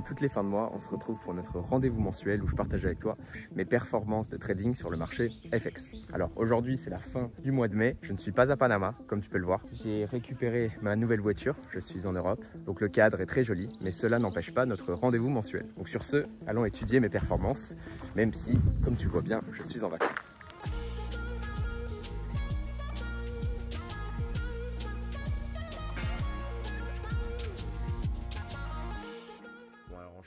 toutes les fins de mois, on se retrouve pour notre rendez-vous mensuel où je partage avec toi mes performances de trading sur le marché FX. Alors aujourd'hui, c'est la fin du mois de mai. Je ne suis pas à Panama, comme tu peux le voir. J'ai récupéré ma nouvelle voiture. Je suis en Europe. Donc le cadre est très joli, mais cela n'empêche pas notre rendez-vous mensuel. Donc sur ce, allons étudier mes performances, même si, comme tu le vois bien, je suis en vacances.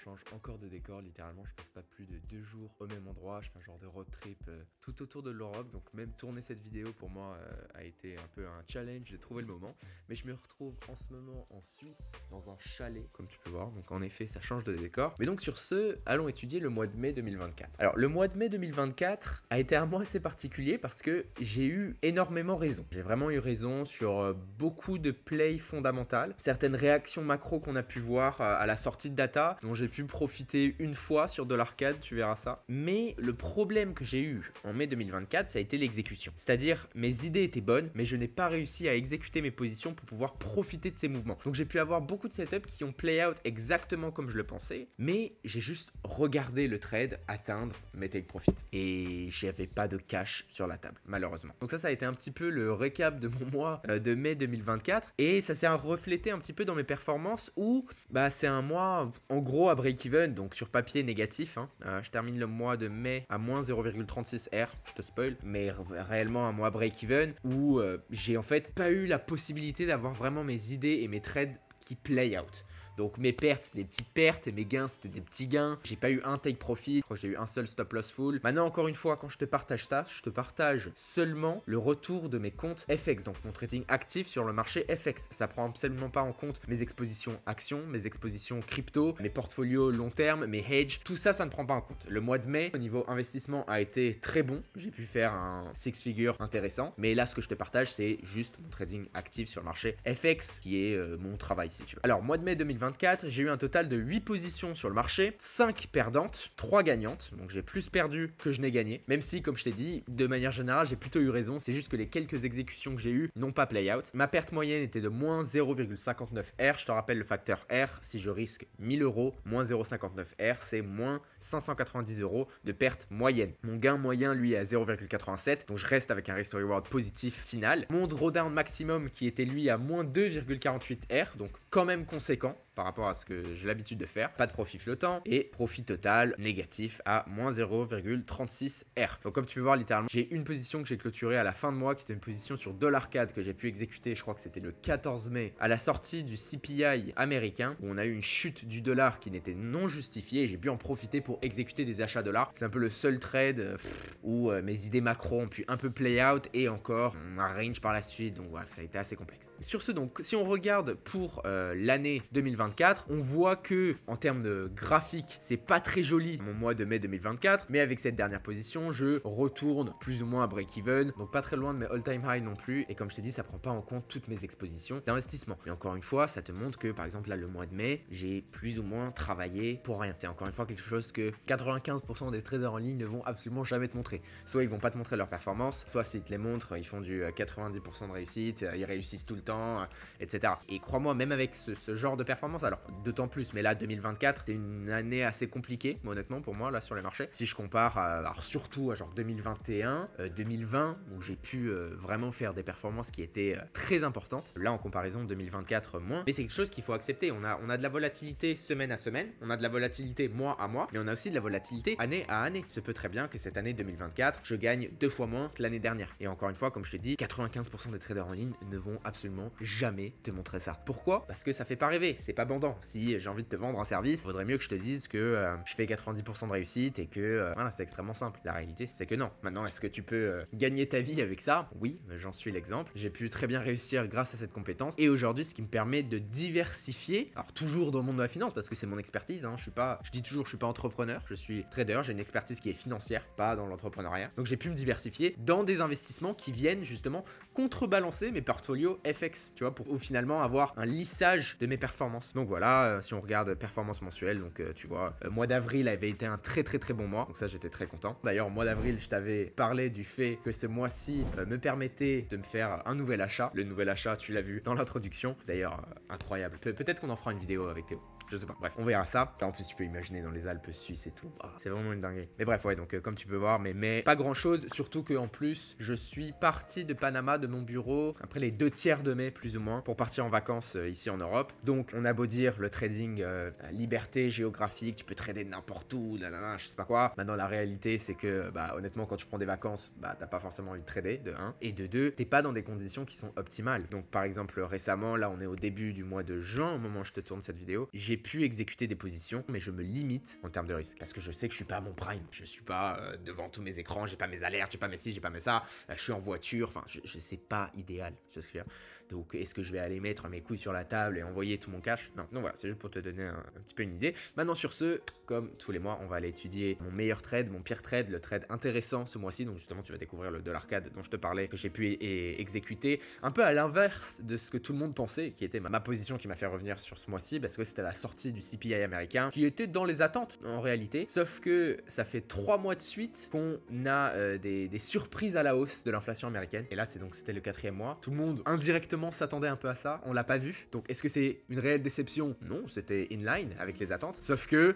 Change encore de décor, littéralement je passe pas plus de 2 jours au même endroit, je fais un genre de road trip tout autour de l'Europe, donc même tourner cette vidéo pour moi a été un peu un challenge, j'ai trouvé le moment, mais je me retrouve en ce moment en Suisse, dans un chalet, comme tu peux voir, donc en effet ça change de décor. Mais donc sur ce, allons étudier le mois de mai 2024. Alors le mois de mai 2024 a été un mois assez particulier parce que j'ai eu énormément raison, j'ai vraiment eu raison sur beaucoup de plays fondamentales, certaines réactions macro qu'on a pu voir à la sortie de data, dont j'ai pu profiter une fois sur de l'arcade, tu verras ça. Mais le problème que j'ai eu en mai 2024, ça a été l'exécution. C'est-à-dire, mes idées étaient bonnes, mais je n'ai pas réussi à exécuter mes positions pour pouvoir profiter de ces mouvements. Donc j'ai pu avoir beaucoup de setups qui ont play out exactement comme je le pensais, mais j'ai juste regardé le trade atteindre mes take profit. Et j'avais pas de cash sur la table, malheureusement. Donc ça a été un petit peu le récap de mon mois de mai 2024. Et ça s'est reflété un petit peu dans mes performances où c'est un mois en gros à break-even, donc sur papier négatif. Je termine le mois de mai à moins 0,36 R, je te spoil, mais réellement un mois break-even où j'ai en fait pas eu la possibilité d'avoir vraiment mes idées et mes trades qui play out. Donc mes pertes, c'était des petites pertes et mes gains, c'était des petits gains. J'ai pas eu un take profit, je crois que j'ai eu un seul stop loss full. Maintenant, encore une fois, quand je te partage ça, je te partage seulement le retour de mes comptes FX, donc mon trading actif sur le marché FX. Ça prend absolument pas en compte mes expositions actions, mes expositions crypto, mes portfolios long terme, mes hedges. Tout ça, ça ne prend pas en compte. Le mois de mai, au niveau investissement, a été très bon. J'ai pu faire un six figure intéressant. Mais là, ce que je te partage, c'est juste mon trading actif sur le marché FX, qui est mon travail, si tu veux. Alors, mois de mai 2024, j'ai eu un total de 8 positions sur le marché, 5 perdantes, 3 gagnantes, donc j'ai plus perdu que je n'ai gagné, même si comme je t'ai dit, de manière générale j'ai plutôt eu raison, c'est juste que les quelques exécutions que j'ai eues n'ont pas play out. Ma perte moyenne était de moins 0,59 R, je te rappelle le facteur R, si je risque 1000 €, moins 0,59 R, c'est moins 590 € de perte moyenne. Mon gain moyen lui est à 0,87, donc je reste avec un risk to reward positif final. Mon drawdown maximum qui était lui à moins 2,48 R, donc quand même conséquent par rapport à ce que j'ai l'habitude de faire. Pas de profit flottant et profit total négatif à moins 0,36 R. Donc comme tu peux voir littéralement, j'ai une position que j'ai clôturée à la fin de mois qui était une position sur $CAD que j'ai pu exécuter, je crois que c'était le 14 mai, à la sortie du CPI américain où on a eu une chute du dollar qui n'était non justifiée et j'ai pu en profiter pour exécuter des achats dollars. C'est un peu le seul trade où mes idées macro ont pu un peu play out et encore on a range par la suite, donc bref, ça a été assez complexe. Sur ce donc, si on regarde pour l'année 2024, on voit que en termes de graphique, c'est pas très joli mon mois de mai 2024, mais avec cette dernière position, je retourne plus ou moins à break-even, donc pas très loin de mes all-time high non plus. Et comme je t'ai dit, ça prend pas en compte toutes mes expositions d'investissement. Mais encore une fois, ça te montre que par exemple là, le mois de mai, j'ai plus ou moins travaillé pour rien. C'est encore une fois quelque chose que 95% des traders en ligne ne vont absolument jamais te montrer. Soit ils vont pas te montrer leur performance, soit s'ils te les montrent, ils font du 90% de réussite, ils réussissent tout le temps, etc. Et crois-moi, même avec ce genre de performance, alors d'autant plus, mais là 2024 c'est une année assez compliquée honnêtement pour moi là sur les marchés. Si je compare alors surtout à genre 2021, 2020 où j'ai pu vraiment faire des performances qui étaient très importantes. Là en comparaison 2024 moins, mais c'est quelque chose qu'il faut accepter. On a de la volatilité semaine à semaine, on a de la volatilité mois à mois, mais on a aussi de la volatilité année à année. Il se peut très bien que cette année 2024 je gagne 2 fois moins que l'année dernière. Et encore une fois, comme je te dis, 95% des traders en ligne ne vont absolument jamais te montrer ça. Pourquoi? Parce que ça fait pas rêver, c'est pas bandant. Si j'ai envie de te vendre un service, il vaudrait mieux que je te dise que je fais 90% de réussite et que voilà, c'est extrêmement simple. La réalité, c'est que non. Maintenant, est-ce que tu peux gagner ta vie avec ça? Oui, j'en suis l'exemple. J'ai pu très bien réussir grâce à cette compétence. Et aujourd'hui, ce qui me permet de diversifier, alors toujours dans le monde de la finance, parce que c'est mon expertise, je dis toujours, je suis pas entrepreneur, je suis trader, j'ai une expertise qui est financière, pas dans l'entrepreneuriat. Donc j'ai pu me diversifier dans des investissements qui viennent justement contrebalancer mes portfolios FX, tu vois, pour finalement avoir un lissage de mes performances. Donc voilà, si on regarde performance mensuelle, donc tu vois, mois d'avril avait été un très bon mois, donc ça j'étais très content. D'ailleurs, mois d'avril, je t'avais parlé du fait que ce mois-ci me permettait de me faire un nouvel achat. Le nouvel achat, tu l'as vu dans l'introduction. D'ailleurs, incroyable. Peut-être qu'on en fera une vidéo avec Théo. Je sais pas. Bref, on verra ça. En plus, tu peux imaginer dans les Alpes suisses et tout. C'est vraiment une dinguerie. Mais bref, ouais, donc comme tu peux voir, mais pas grand chose. Surtout que en plus, je suis parti de Panama, de mon bureau, après les 2 tiers de mai, plus ou moins, pour partir en vacances ici en Europe. Donc, on a beau dire le trading, liberté géographique, tu peux trader n'importe où, je sais pas quoi. Maintenant, la réalité, c'est que, honnêtement, quand tu prends des vacances, t'as pas forcément envie de trader, de 1. Et de 2, t'es pas dans des conditions qui sont optimales. Donc, par exemple, récemment, là, on est au début du mois de juin, au moment où je te tourne cette vidéo, j'ai pu exécuter des positions, mais je me limite en termes de risque. Parce que je sais que je suis pas à mon prime. Je suis pas devant tous mes écrans, j'ai pas mes alertes, j'ai pas mes ci, j'ai pas mes ça. Je suis en voiture, enfin, je sais pas idéal. Tu vois ce que je veux dire? Donc, est-ce que je vais aller mettre mes couilles sur la table et envoyer tout mon cash? Non. Donc voilà, c'est juste pour te donner un petit peu une idée. Maintenant, sur ce, comme tous les mois, on va aller étudier mon meilleur trade, mon pire trade, le trade intéressant ce mois-ci. Donc justement, tu vas découvrir le dollar CAD dont je te parlais, que j'ai pu exécuter un peu à l'inverse de ce que tout le monde pensait, qui était ma position qui m'a fait revenir sur ce mois-ci, parce que c'était la sortie du CPI américain, qui était dans les attentes en réalité. Sauf que ça fait 3 mois de suite qu'on a des surprises à la hausse de l'inflation américaine. Et là, c'était le 4e mois. Tout le monde indirectement s'attendait un peu à ça, on l'a pas vu. Donc est-ce que c'est une réelle déception? Non, c'était inline avec les attentes. Sauf que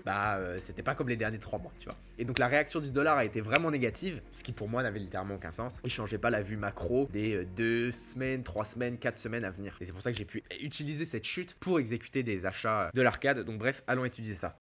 c'était pas comme les derniers 3 mois, tu vois. Et donc la réaction du dollar a été vraiment négative, ce qui pour moi n'avait littéralement aucun sens. Il changeait pas la vue macro des 2 semaines, 3 semaines, 4 semaines à venir. Et c'est pour ça que j'ai pu utiliser cette chute pour exécuter des achats de l'arcade. Donc bref, allons étudier ça.